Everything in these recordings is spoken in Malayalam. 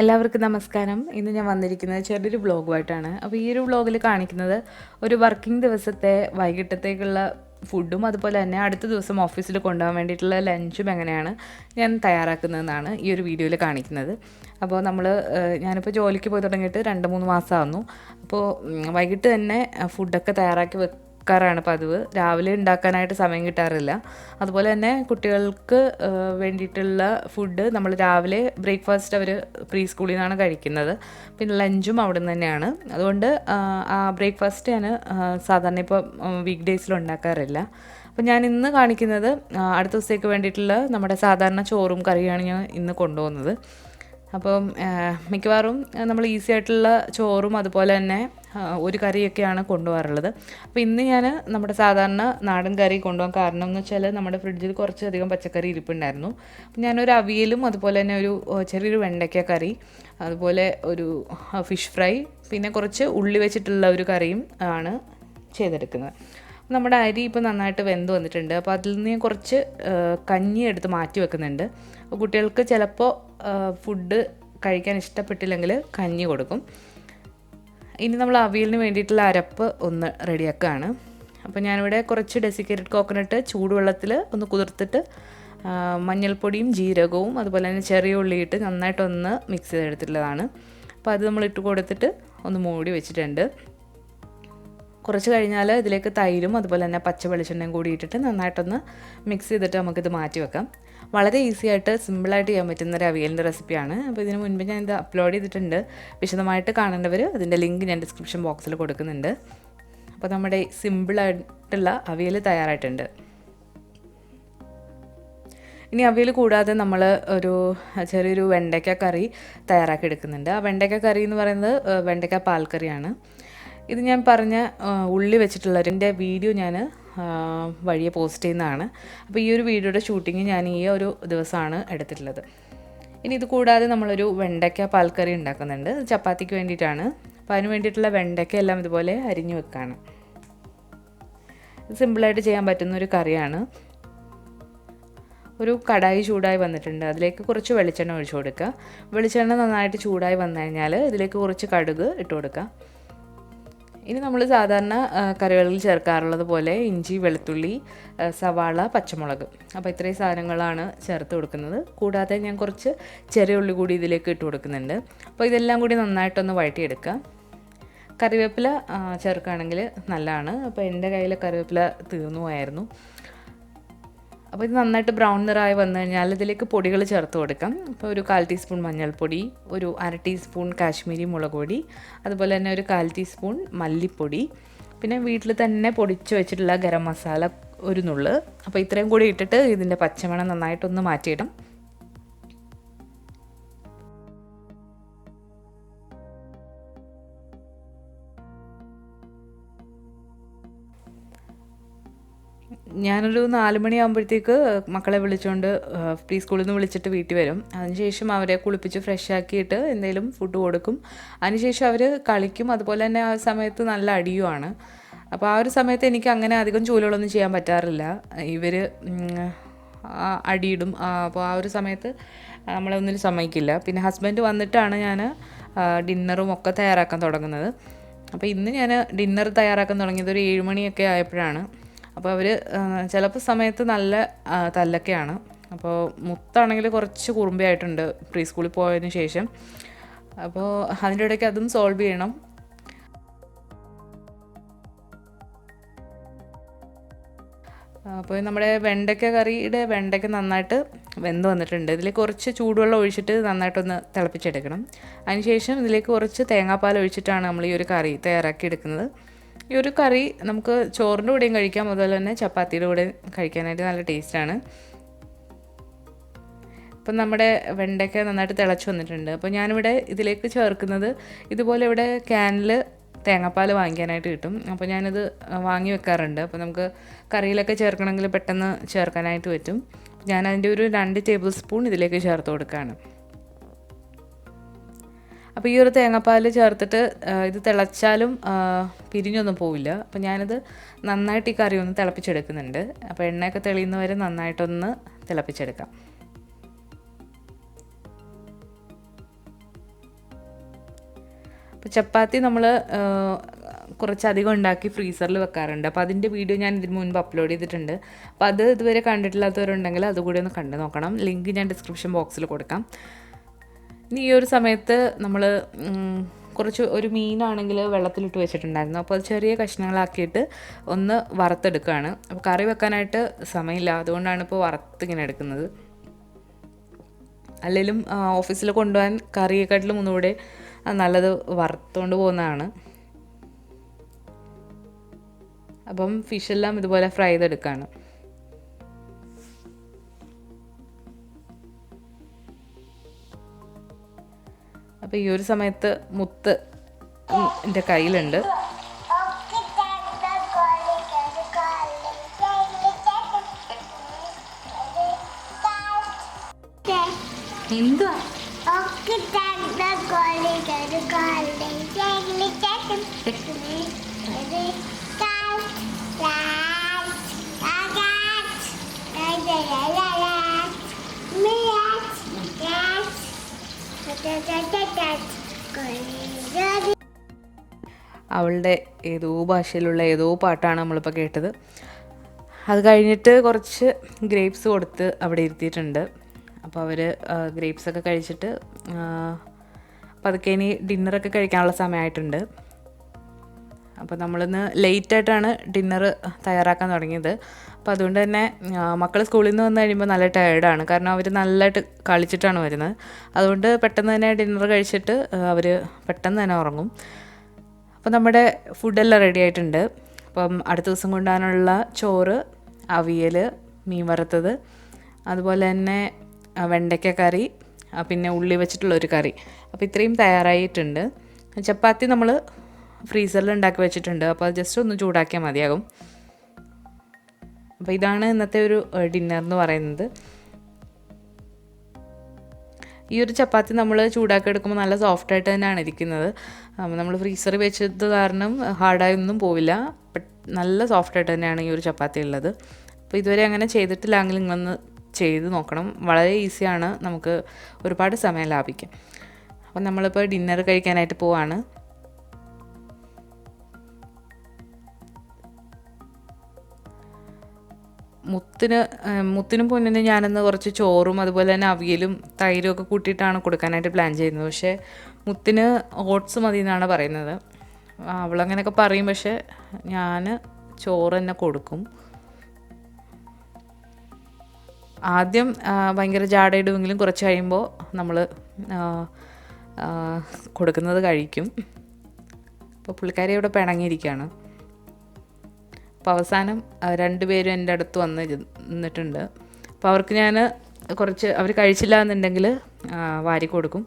എല്ലാവർക്കും നമസ്കാരം. ഇന്ന് ഞാൻ വന്നിരിക്കുന്നത് ചെറിയൊരു വ്ളോഗുമായിട്ടാണ്. അപ്പോൾ ഈ ഒരു വ്ളോഗിൽ കാണിക്കുന്നത് ഒരു വർക്കിംഗ് ദിവസത്തെ വൈകിട്ടത്തേക്കുള്ള ഫുഡും അതുപോലെ തന്നെ അടുത്ത ദിവസം ഓഫീസിൽ കൊണ്ടുപോകാൻ വേണ്ടിയിട്ടുള്ള ലഞ്ചും എങ്ങനെയാണ് ഞാൻ തയ്യാറാക്കുന്നതെന്നാണ് ഈ ഒരു വീഡിയോയിൽ കാണിക്കുന്നത്. അപ്പോൾ ഞാനിപ്പോൾ ജോലിക്ക് പോയി തുടങ്ങിയിട്ട് 2-3 മാസമാകുന്നു. അപ്പോൾ വൈകിട്ട് തന്നെ ഫുഡൊക്കെ തയ്യാറാക്കി വെക്കാറാണ് പതിവ്. രാവിലെ ഉണ്ടാക്കാനായിട്ട് സമയം കിട്ടാറില്ല. അതുപോലെ തന്നെ കുട്ടികൾക്ക് വേണ്ടിയിട്ടുള്ള ഫുഡ് നമ്മൾ രാവിലെ ബ്രേക്ക്ഫാസ്റ്റ് അവർ പ്രീ സ്കൂളിൽ നിന്നാണ് കഴിക്കുന്നത്. പിന്നെ ലഞ്ചും അവിടെ നിന്ന് തന്നെയാണ്. അതുകൊണ്ട് ആ ബ്രേക്ക്ഫാസ്റ്റ് ഞാൻ സാധാരണ ഇപ്പോൾ വീക്ക് ഡേയ്സിൽ ഉണ്ടാക്കാറില്ല. അപ്പോൾ ഞാൻ ഇന്ന് കാണിക്കുന്നത് അടുത്ത ദിവസത്തേക്ക് വേണ്ടിയിട്ടുള്ള നമ്മുടെ സാധാരണ ചോറും കറിയാണ് ഞാൻ ഇന്ന് കൊണ്ടുപോകുന്നത്. അപ്പം മിക്കവാറും നമ്മൾ ഈസി ആയിട്ടുള്ള ചോറും അതുപോലെ തന്നെ ഒരു കറിയൊക്കെയാണ് കൊണ്ടുപോകാറുള്ളത്. അപ്പോൾ ഇന്ന് ഞാൻ നമ്മുടെ സാധാരണ നാടൻ കറി കൊണ്ടുപോകാൻ കാരണം എന്ന് വെച്ചാൽ നമ്മുടെ ഫ്രിഡ്ജിൽ കുറച്ചധികം പച്ചക്കറി ഇരിപ്പുണ്ടായിരുന്നു. അപ്പം ഞാനൊരു അവിയലും അതുപോലെ തന്നെ ഒരു ചെറിയൊരു വെണ്ടയ്ക്ക കറി, അതുപോലെ ഒരു ഫിഷ് ഫ്രൈ, പിന്നെ കുറച്ച് ഉള്ളി വെച്ചിട്ടുള്ള ഒരു കറിയും ആണ് ചെയ്തെടുക്കുന്നത്. നമ്മുടെ അരി ഇപ്പോൾ നന്നായിട്ട് വെന്ത് വന്നിട്ടുണ്ട്. അപ്പോൾ അതിൽ നിന്ന് കുറച്ച് കഞ്ഞി എടുത്ത് മാറ്റി വെക്കുന്നുണ്ട്. കുട്ടികൾക്ക് ചിലപ്പോൾ ഫുഡ് കഴിക്കാൻ ഇഷ്ടപ്പെട്ടില്ലെങ്കിൽ കഞ്ഞി കൊടുക്കും. ഇനി നമ്മൾ അവിയലിന് വേണ്ടിയിട്ടുള്ള അരപ്പ് ഒന്ന് റെഡിയാക്കുകയാണ്. അപ്പോൾ ഞാനിവിടെ കുറച്ച് ഡെസിക്കേറ്റഡ് കോക്കനട്ട് ചൂടുവെള്ളത്തിൽ ഒന്ന് കുതിർത്തിട്ട് മഞ്ഞൾപ്പൊടിയും ജീരകവും അതുപോലെ തന്നെ ചെറിയ ഉള്ളിയിട്ട് നന്നായിട്ടൊന്ന് മിക്സ് ചെയ്തെടുത്തിട്ടുള്ളതാണ്. അപ്പോൾ അത് നമ്മൾ ഇട്ട് കൊടുത്തിട്ട് ഒന്ന് മൂടി വെച്ചിട്ടുണ്ട്. കുറച്ച് കഴിഞ്ഞാൽ ഇതിലേക്ക് തൈരും അതുപോലെ തന്നെ പച്ച വെളിച്ചെണ്ണയും കൂടി ഇട്ടിട്ട് നന്നായിട്ടൊന്ന് മിക്സ് ചെയ്തിട്ട് നമുക്കിത് മാറ്റി വെക്കാം. വളരെ ഈസി ആയിട്ട് സിമ്പിളായിട്ട് ചെയ്യാൻ പറ്റുന്ന ഒരു അവിയലിൻ്റെ റെസിപ്പിയാണ്. അപ്പോൾ ഇതിന് മുൻപ് ഞാൻ ഇത് അപ്ലോഡ് ചെയ്തിട്ടുണ്ട്. വിശദമായിട്ട് കാണേണ്ടവർ അതിൻ്റെ ലിങ്ക് ഞാൻ ഡിസ്ക്രിപ്ഷൻ ബോക്സിൽ കൊടുക്കുന്നുണ്ട്. അപ്പോൾ നമ്മുടെ സിമ്പിളായിട്ടുള്ള അവിയൽ തയ്യാറായിട്ടുണ്ട്. ഇനി അവിയൽ കൂടാതെ നമ്മൾ ചെറിയൊരു വെണ്ടയ്ക്ക കറി തയ്യാറാക്കി എടുക്കുന്നുണ്ട്. ആ വെണ്ടയ്ക്ക കറി എന്ന് പറയുന്നത് വെണ്ടയ്ക്ക പാൽക്കറിയാണ്. ഇത് ഞാൻ പറഞ്ഞ ഉള്ളി വെച്ചിട്ടുള്ളതിൻ്റെ വീഡിയോ ഞാൻ വഴിയെ പോസ്റ്റ് ചെയ്യുന്നതാണ്. അപ്പോൾ ഈ ഒരു വീഡിയോയുടെ ഷൂട്ടിങ് ഞാൻ ഈ ഒരു ദിവസമാണ് എടുത്തിട്ടുള്ളത്. ഇനി ഇത് കൂടാതെ നമ്മളൊരു വെണ്ടയ്ക്ക പാൽക്കറി ഉണ്ടാക്കുന്നുണ്ട്. ചപ്പാത്തിക്ക് വേണ്ടിയിട്ടാണ്. അപ്പോൾ അതിന് വേണ്ടിയിട്ടുള്ള വെണ്ടയ്ക്ക എല്ലാം ഇതുപോലെ അരിഞ്ഞു വെക്കുകയാണ്. ഇത് സിമ്പിളായിട്ട് ചെയ്യാൻ പറ്റുന്ന ഒരു കറിയാണ്. ഒരു കടായി ചൂടായി വന്നിട്ടുണ്ട്. അതിലേക്ക് കുറച്ച് വെളിച്ചെണ്ണ ഒഴിച്ചു കൊടുക്കുക. വെളിച്ചെണ്ണ നന്നായിട്ട് ചൂടായി വന്നു കഴിഞ്ഞാൽ ഇതിലേക്ക് കുറച്ച് കടുക് ഇട്ട് കൊടുക്കുക. ഇനി നമ്മൾ സാധാരണ കറികളിൽ ചേർക്കാറുള്ളത് പോലെ ഇഞ്ചി, വെളുത്തുള്ളി, സവാള, പച്ചമുളക്, അപ്പോൾ ഇത്രയും സാധനങ്ങളാണ് ചേർത്ത് കൊടുക്കുന്നത്. കൂടാതെ ഞാൻ കുറച്ച് ചെറിയ ഉള്ളി കൂടി ഇതിലേക്ക് ഇട്ട് കൊടുക്കുന്നുണ്ട്. അപ്പോൾ ഇതെല്ലാം കൂടി നന്നായിട്ടൊന്ന് വഴറ്റിയെടുക്കുക. കറിവേപ്പില ചേർക്കുകയാണെങ്കിൽ നല്ലതാണ്. അപ്പോൾ എൻ്റെ കയ്യിൽ കറിവേപ്പില തീർന്നു പോയായിരുന്നു. അപ്പോൾ ഇത് നന്നായിട്ട് ബ്രൗൺ നിറമായി വന്നു കഴിഞ്ഞാൽ ഇതിലേക്ക് പൊടികൾ ചേർത്ത് കൊടുക്കാം. അപ്പോൾ ഒരു 1/4 ടീസ്പൂൺ മഞ്ഞൾപ്പൊടി, ഒരു 1/2 ടീസ്പൂൺ കാശ്മീരി മുളക് പൊടി, അതുപോലെ തന്നെ ഒരു 1/4 ടീസ്പൂൺ മല്ലിപ്പൊടി, പിന്നെ വീട്ടിൽ തന്നെ പൊടിച്ച് വെച്ചിട്ടുള്ള ഗരം മസാല ഒരു നുള്ള്. അപ്പോൾ ഇത്രയും കൂടി ഇട്ടിട്ട് ഇതിൻ്റെ പച്ചമണം നന്നായിട്ടൊന്ന് മാറ്റിയിടാം. ഞാനൊരു 4 മണിയാകുമ്പോഴത്തേക്ക് മക്കളെ വിളിച്ചുകൊണ്ട് പ്രീ സ്കൂളിൽ നിന്ന് വിളിച്ചിട്ട് വീട്ടിൽ വരും. അതിനുശേഷം അവരെ കുളിപ്പിച്ച് ഫ്രഷ് ആക്കിയിട്ട് എന്തെങ്കിലും ഫുഡ് കൊടുക്കും. അതിനുശേഷം അവർ കളിക്കും. അതുപോലെ തന്നെ ആ സമയത്ത് നല്ല അടിയുമാണ്. അപ്പോൾ ആ ഒരു സമയത്ത് എനിക്ക് അങ്ങനെ അധികം ജോലികളൊന്നും ചെയ്യാൻ പറ്റാറില്ല. ഇവർ അടിയിടും. അപ്പോൾ ആ ഒരു സമയത്ത് നമ്മളെ ഒന്നിനും സമ്മതിക്കില്ല. പിന്നെ ഹസ്ബൻഡ് വന്നിട്ടാണ് ഞാൻ ഡിന്നറും ഒക്കെ തയ്യാറാക്കാൻ തുടങ്ങുന്നത്. അപ്പോൾ ഇന്ന് ഞാൻ ഡിന്നർ തയ്യാറാക്കാൻ തുടങ്ങിയത് ഒരു 7 മണിയൊക്കെ ആയപ്പോഴാണ്. അപ്പോൾ അവർ ചിലപ്പോൾ സമയത്ത് നല്ല തല്ലൊക്കെയാണ്. അപ്പോൾ മുത്താണെങ്കിൽ കുറച്ച് കുറുമ്പയായിട്ടുണ്ട് പ്രീ സ്കൂളിൽ പോയതിന് ശേഷം. അപ്പോൾ അതിൻ്റെ ഇടയ്ക്ക് അതും സോൾവ് ചെയ്യണം. അപ്പോൾ നമ്മുടെ വെണ്ടയ്ക്ക നന്നായിട്ട് വെന്ത് വന്നിട്ടുണ്ട്. ഇതിലേക്ക് കുറച്ച് ചൂടുവെള്ളം ഒഴിച്ചിട്ട് നന്നായിട്ടൊന്ന് തിളപ്പിച്ചെടുക്കണം. അതിനുശേഷം ഇതിലേക്ക് കുറച്ച് തേങ്ങാപ്പാൽ ഒഴിച്ചിട്ടാണ് നമ്മൾ ഈ ഒരു കറി തയ്യാറാക്കി എടുക്കുന്നത്. ഈ ഒരു കറി നമുക്ക് ചോറിൻ്റെ കൂടെയും കഴിക്കാം, അതുപോലെ തന്നെ ചപ്പാത്തിയുടെ കൂടെയും കഴിക്കാനായിട്ട് നല്ല ടേസ്റ്റാണ്. ഇപ്പം നമ്മുടെ വെണ്ടയ്ക്ക നന്നായിട്ട് തിളച്ച് വന്നിട്ടുണ്ട്. അപ്പോൾ ഞാനിവിടെ ഇതിലേക്ക് ചേർക്കുന്നത് ഇതുപോലെ ഇവിടെ ക്യാനിൽ തേങ്ങാപ്പാൽ വാങ്ങിക്കാനായിട്ട് കിട്ടും. അപ്പോൾ ഞാനിത് വാങ്ങി വെക്കാറുണ്ട്. അപ്പോൾ നമുക്ക് കറിയിലൊക്കെ ചേർക്കണമെങ്കിൽ പെട്ടെന്ന് ചേർക്കാനായിട്ട് പറ്റും. ഞാനതിൻ്റെ ഒരു 2 ടേബിൾ സ്പൂൺ ഇതിലേക്ക് ചേർത്ത് കൊടുക്കുകയാണ്. അപ്പോൾ ഈ ഒരു തേങ്ങാപ്പാൽ ചേർത്തിട്ട് ഇത് തിളച്ചാലും പിരിഞ്ഞൊന്നും പോവില്ല. അപ്പോൾ ഞാനിത് നന്നായിട്ട് ഈ കറി ഒന്ന് തിളപ്പിച്ചെടുക്കുന്നുണ്ട്. അപ്പോൾ എണ്ണയൊക്കെ തെളിയുന്നവരെ നന്നായിട്ടൊന്ന് തിളപ്പിച്ചെടുക്കാം. അപ്പോൾ ചപ്പാത്തി നമ്മൾ കുറച്ചധികം ഉണ്ടാക്കി ഫ്രീസറിൽ വെക്കാറുണ്ട്. അപ്പോൾ അതിൻ്റെ വീഡിയോ ഞാൻ ഇതിന് മുൻപ് അപ്ലോഡ് ചെയ്തിട്ടുണ്ട്. അപ്പോൾ അത് ഇതുവരെ കണ്ടിട്ടില്ലാത്തവരുണ്ടെങ്കിൽ അതുകൂടി ഒന്ന് കണ്ടു നോക്കണം. ലിങ്ക് ഞാൻ ഡിസ്ക്രിപ്ഷൻ ബോക്സിൽ കൊടുക്കാം. ഇനി ഈ ഒരു സമയത്ത് നമ്മൾ ഒരു മീനാണെങ്കിൽ വെള്ളത്തിലിട്ട് വെച്ചിട്ടുണ്ടായിരുന്നു. അപ്പോൾ അത് ചെറിയ കഷ്ണങ്ങളാക്കിയിട്ട് ഒന്ന് വറുത്തെടുക്കുകയാണ്. അപ്പോൾ കറി വെക്കാനായിട്ട് സമയമില്ല, അതുകൊണ്ടാണ് ഇപ്പോൾ വറുത്തിങ്ങനെ എടുക്കുന്നത്. അല്ലെങ്കിലും ഓഫീസിൽ കൊണ്ടുപോകാൻ കറിയെക്കാട്ടിലും ഒന്നുകൂടെ നല്ലത് വറുത്തുകൊണ്ട് പോകുന്നതാണ്. അപ്പം ഫിഷെല്ലാം ഇതുപോലെ ഫ്രൈ ചെയ്തെടുക്കുകയാണ്. അപ്പോൾ ഈ ഒരു സമയത്ത് മുത്ത് എൻ്റെ കയ്യിലുണ്ട്. എന്തുവാ അവളുടെ ഏതോ ഭാഷയിലുള്ള ഏതോ പാട്ടാണ് നമ്മളിപ്പോൾ കേട്ടത്. അത് കഴിഞ്ഞിട്ട് കുറച്ച് ഗ്രേപ്സ് കൊടുത്ത് അവിടെ ഇരുത്തിയിട്ടുണ്ട്. അപ്പോൾ അവർ ഗ്രേപ്സൊക്കെ കഴിച്ചിട്ട് പതുക്കെ ഇനി ഡിന്നറൊക്കെ കഴിക്കാനുള്ള സമയമായിട്ടുണ്ട്. അപ്പോൾ നമ്മളിന്ന് ലേറ്റായിട്ടാണ് ഡിന്നർ തയ്യാറാക്കാൻ തുടങ്ങിയത്. അപ്പോൾ അതുകൊണ്ട് തന്നെ മക്കൾ സ്കൂളിൽ നിന്ന് വന്നു കഴിയുമ്പോൾ നല്ല ടയേർഡാണ്. കാരണം അവർ നല്ലതായിട്ട് കളിച്ചിട്ടാണ് വരുന്നത്. അതുകൊണ്ട് പെട്ടെന്ന് തന്നെ ഡിന്നർ കഴിച്ചിട്ട് അവർ പെട്ടെന്ന് തന്നെ ഉറങ്ങും. അപ്പോൾ നമ്മുടെ ഫുഡെല്ലാം റെഡി ആയിട്ടുണ്ട്. അപ്പം അടുത്ത ദിവസം കൊണ്ടുപോകാനുള്ള ചോറ്, അവിയൽ, മീൻ വറുത്തത്, അതുപോലെ തന്നെ വെണ്ടയ്ക്ക കറി, പിന്നെ ഉള്ളി വെച്ചിട്ടുള്ളൊരു കറി. അപ്പോൾ ഇത്രയും തയ്യാറായിട്ടുണ്ട്. ചപ്പാത്തി നമ്മൾ ഫ്രീസറിൽ ഉണ്ടാക്കി വെച്ചിട്ടുണ്ട്. അപ്പോൾ അത് ജസ്റ്റ് ഒന്ന് ചൂടാക്കിയാൽ മതിയാകും. അപ്പോൾ ഇതാണ് ഇന്നത്തെ ഒരു ഡിന്നർ എന്ന് പറയുന്നത്. ഈ ഒരു ചപ്പാത്തി നമ്മൾ ചൂടാക്കി എടുക്കുമ്പോൾ നല്ല സോഫ്റ്റായിട്ട് തന്നെയാണ് ഇരിക്കുന്നത്. നമ്മൾ ഫ്രീസറിൽ വെച്ചത് കാരണം ഹാർഡായി ഒന്നും പോവില്ല. നല്ല സോഫ്റ്റായിട്ട് തന്നെയാണ് ഈ ഒരു ചപ്പാത്തി ഉള്ളത്. അപ്പോൾ ഇതുവരെ അങ്ങനെ ചെയ്തിട്ടില്ലെങ്കിൽ നിങ്ങളൊന്ന് ചെയ്ത് നോക്കണം. വളരെ ഈസിയാണ്, നമുക്ക് ഒരുപാട് സമയം ലാഭിക്കാം. അപ്പോൾ നമ്മളിപ്പോൾ ഡിന്നർ കഴിക്കാനായിട്ട് പോവാണ്. മുത്തിനും പൊന്നിനും ഞാനിന്ന് കുറച്ച് ചോറും അതുപോലെ തന്നെ അവിയലും തൈരും ഒക്കെ കൂട്ടിയിട്ടാണ് കൊടുക്കാനായിട്ട് പ്ലാൻ ചെയ്യുന്നത്. പക്ഷേ മുത്തിന് ഓട്സ് മതി എന്നാണ് പറയുന്നത്. അവളങ്ങനെയൊക്കെ പറയും, പക്ഷേ ഞാൻ ചോറ് തന്നെ കൊടുക്കും. ആദ്യം ഭയങ്കര ജാടയിടുമെങ്കിലും കുറച്ച് കഴിയുമ്പോൾ നമ്മൾ കൊടുക്കുന്നത് കഴിക്കും. അപ്പോൾ പുള്ളിക്കാരി ഇവിടെ പിണങ്ങിയിരിക്കുകയാണ്. അപ്പോൾ അവസാനം രണ്ടുപേരും എൻ്റെ അടുത്ത് നിന്നിട്ടുണ്ട്. അപ്പോൾ അവർക്ക് ഞാൻ കുറച്ച് അവർ കഴിച്ചില്ല എന്നുണ്ടെങ്കിൽ വാരി കൊടുക്കും.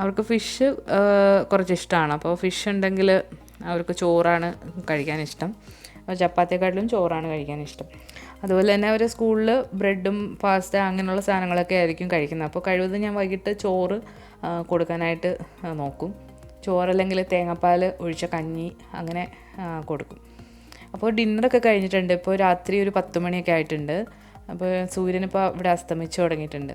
അവർക്ക് ഫിഷ് കുറച്ച് ഇഷ്ടമാണ്. അപ്പോൾ ഫിഷ് ഉണ്ടെങ്കിൽ അവർക്ക് ചോറാണ് കഴിക്കാൻ ഇഷ്ടം. ചപ്പാത്തിയെക്കാട്ടിലും ചോറാണ് കഴിക്കാൻ ഇഷ്ടം. അതുപോലെ തന്നെ അവർ സ്കൂളിൽ ബ്രെഡും പാസ്ത അങ്ങനെയുള്ള സാധനങ്ങളൊക്കെ ആയിരിക്കും കഴിക്കുന്നത്. അപ്പോൾ കഴിവതും ഞാൻ വൈകിട്ട് ചോറ് കൊടുക്കാനായിട്ട് നോക്കും. ചോറല്ലെങ്കിൽ തേങ്ങാപ്പാൽ ഒഴിച്ച കഞ്ഞി അങ്ങനെ കൊടുക്കും. അപ്പോൾ ഡിന്നറൊക്കെ കഴിഞ്ഞിട്ടുണ്ട്. ഇപ്പോൾ രാത്രി ഒരു 10 മണിയൊക്കെ ആയിട്ടുണ്ട്. അപ്പോൾ സൂര്യനിപ്പോൾ ഇവിടെ അസ്തമിച്ച് തുടങ്ങിയിട്ടുണ്ട്.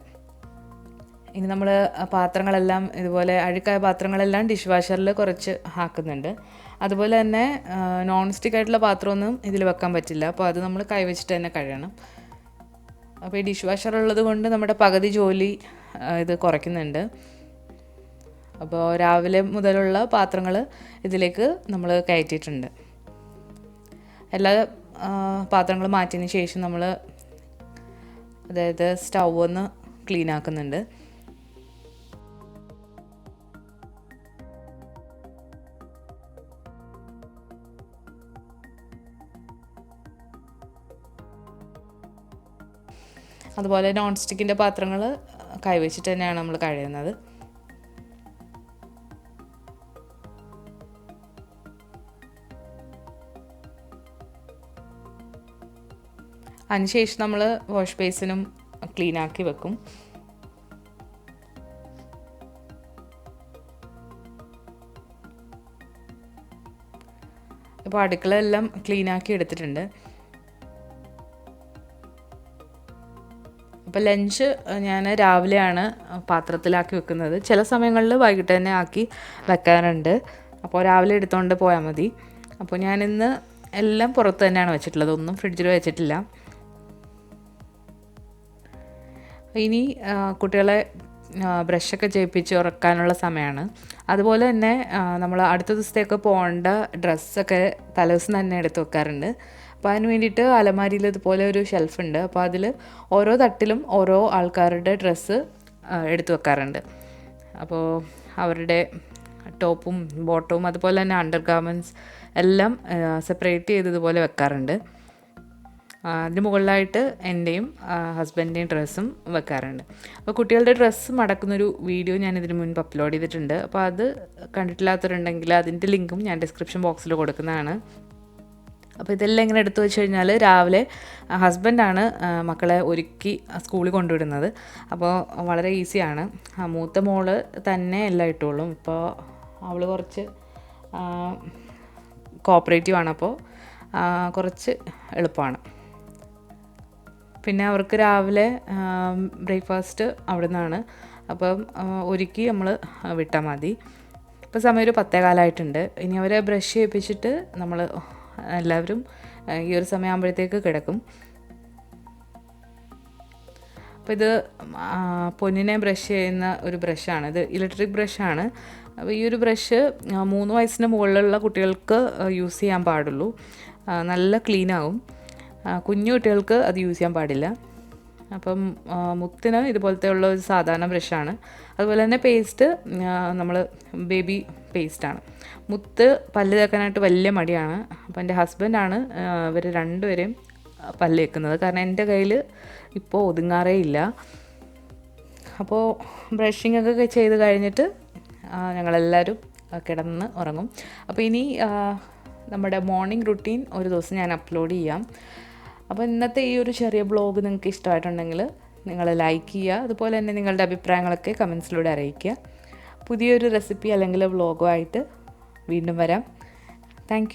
ഇനി നമ്മൾ പാത്രങ്ങളെല്ലാം ഇതുപോലെ അഴുക്കായ പാത്രങ്ങളെല്ലാം ഡിഷ് വാഷറിൽ കുറച്ച് ആക്കുന്നുണ്ട്. അതുപോലെ തന്നെ നോൺ സ്റ്റിക്ക് ആയിട്ടുള്ള പാത്രമൊന്നും ഇതിൽ വെക്കാൻ പറ്റില്ല. അപ്പോൾ അത് നമ്മൾ കൈവച്ചിട്ട് തന്നെ കഴുകണം. അപ്പോൾ ഈ ഡിഷ് വാഷർ ഉള്ളത് കൊണ്ട് നമ്മുടെ പകുതി ജോലി ഇത് കുറയ്ക്കുന്നുണ്ട്. അപ്പോൾ രാവിലെ മുതലുള്ള പാത്രങ്ങൾ ഇതിലേക്ക് നമ്മൾ കയറ്റിയിട്ടുണ്ട്. എല്ലാ പാത്രങ്ങളും മാറ്റിയതിന് ശേഷം നമ്മൾ അതായത് സ്റ്റൗ ഒന്ന് ക്ലീൻ ആക്കുന്നുണ്ട്. അതുപോലെ നോൺ സ്റ്റിക്കിൻ്റെ പാത്രങ്ങൾ കൈവച്ചിട്ട് തന്നെയാണ് നമ്മൾ കഴുകുന്നത്. അതിനുശേഷം നമ്മൾ വാഷ് ബേസിനും ക്ലീനാക്കി വെക്കും. ഇപ്പോൾ അടുക്കള എല്ലാം ക്ലീനാക്കി എടുത്തിട്ടുണ്ട്. അപ്പോൾ ലഞ്ച് ഞാൻ രാവിലെയാണ് പാത്രത്തിലാക്കി വെക്കുന്നത്. ചില സമയങ്ങളിൽ വൈകിട്ട് തന്നെ ആക്കി വെക്കാറുണ്ട്. അപ്പോൾ രാവിലെ എടുത്തുകൊണ്ട് പോയാൽ മതി. അപ്പോൾ ഞാനിന്ന് എല്ലാം പുറത്ത് തന്നെയാണ് വെച്ചിട്ടുള്ളത്, ഒന്നും ഫ്രിഡ്ജിൽ വെച്ചിട്ടില്ല. ഇനി കുട്ടികളെ ബ്രഷൊക്കെ ചെയ്യിപ്പിച്ച് ഉറക്കാനുള്ള സമയമാണ്. അതുപോലെ തന്നെ നമ്മൾ അടുത്ത ദിവസത്തേക്ക് പോകേണ്ട ഡ്രസ്സൊക്കെ തലേദിവസം തന്നെ എടുത്ത് വെക്കാറുണ്ട്. അപ്പോൾ അതിന് വേണ്ടിയിട്ട് അലമാരിയിൽ ഇതുപോലെ ഒരു ഷെൽഫുണ്ട്. അപ്പോൾ അതിൽ ഓരോ തട്ടിലും ഓരോ ആൾക്കാരുടെ ഡ്രസ്സ് എടുത്തു വെക്കാറുണ്ട്. അപ്പോൾ അവരുടെ ടോപ്പും ബോട്ടവും അതുപോലെ തന്നെ അണ്ടർ ഗാർമെൻറ്റ്സ് എല്ലാം സെപ്പറേറ്റ് ചെയ്ത് ഇതുപോലെ വെക്കാറുണ്ട്. അതിന് മുകളിലായിട്ട് എൻ്റെയും ഹസ്ബൻഡിൻ്റെയും ഡ്രസ്സും വെക്കാറുണ്ട്. അപ്പോൾ കുട്ടികളുടെ ഡ്രസ്സ് മടക്കുന്നൊരു വീഡിയോ ഞാൻ ഇതിന് മുൻപ് അപ്ലോഡ് ചെയ്തിട്ടുണ്ട്. അപ്പോൾ അത് കണ്ടിട്ടില്ലാത്തവരുണ്ടെങ്കിൽ അതിൻ്റെ ലിങ്കും ഞാൻ ഡിസ്ക്രിപ്ഷൻ ബോക്സിൽ കൊടുക്കുന്നതാണ്. അപ്പോൾ ഇതെല്ലാം ഇങ്ങനെ എടുത്തു വെച്ച് കഴിഞ്ഞാൽ രാവിലെ ഹസ്ബൻഡാണ് മക്കളെ ഒരുക്കി സ്കൂളിൽ കൊണ്ടുവിടുന്നത്. അപ്പോൾ വളരെ ഈസിയാണ്. മൂത്ത മോള് തന്നെ എല്ലാം ഇട്ടോളും. ഇപ്പോൾ അവൾ കുറച്ച് കോപ്പറേറ്റീവാണ്, അപ്പോൾ കുറച്ച് എളുപ്പമാണ്. പിന്നെ അവർക്ക് രാവിലെ ബ്രേക്ക്ഫാസ്റ്റ് അവിടെ നിന്നാണ്. അപ്പം ഒരുക്കി നമ്മൾ വിട്ടാൽ മതി. ഇപ്പോൾ സമയം ഒരു 10:15 ഇനി അവരെ ബ്രഷ് ചെയ്യിപ്പിച്ചിട്ട് നമ്മൾ എല്ലാവരും ഈ ഒരു സമയമാകുമ്പോഴത്തേക്ക് കിടക്കും. അപ്പോൾ ഇത് പൊന്നിനെ ബ്രഷ് ചെയ്യുന്ന ഒരു ബ്രഷാണ്. ഇത് ഇലക്ട്രിക് ബ്രഷാണ്. അപ്പോൾ ഈ ഒരു ബ്രഷ് 3 വയസ്സിന് മുകളിലുള്ള കുട്ടികൾക്ക് യൂസ് ചെയ്യാൻ പാടുള്ളൂ. നല്ല ക്ലീനാകും. കുഞ്ഞു കുട്ടികൾക്ക് അത് യൂസ് ചെയ്യാൻ പാടില്ല. അപ്പം മുത്തിന് ഇതുപോലത്തെ ഉള്ള ഒരു സാധാരണ ബ്രഷാണ്. അതുപോലെ തന്നെ പേസ്റ്റ് നമ്മൾ ബേബി പേസ്റ്റാണ്. മുത്ത് പല്ല് തേക്കാനായിട്ട് വലിയ മടിയാണ്. അപ്പോൾ എൻ്റെ ഹസ്ബൻഡാണ് ഇവർ രണ്ടുപേരെയും പല്ല് തേക്കുന്നത്. കാരണം എൻ്റെ കയ്യിൽ ഇപ്പോൾ ഒതുങ്ങാറേ ഇല്ല. അപ്പോൾ ബ്രഷിംഗ് ഒക്കെ ചെയ്ത് കഴിഞ്ഞിട്ട് ഞങ്ങളെല്ലാവരും കിടന്ന് ഉറങ്ങും. അപ്പോൾ ഇനി നമ്മുടെ മോർണിംഗ് റുട്ടീൻ ഒരു ദിവസം ഞാൻ അപ്ലോഡ് ചെയ്യാം. അപ്പോൾ ഇന്നത്തെ ഈ ഒരു ചെറിയ വ്ളോഗ് നിങ്ങൾക്ക് ഇഷ്ടമായിട്ടുണ്ടെങ്കിൽ നിങ്ങൾ ലൈക്ക് ചെയ്യുക. അതുപോലെ തന്നെ നിങ്ങളുടെ അഭിപ്രായങ്ങളൊക്കെ കമൻസിലൂടെ അറിയിക്കുക. പുതിയൊരു റെസിപ്പി അല്ലെങ്കിൽ വ്ളോഗുമായിട്ട് വീണ്ടും വരാം. താങ്ക്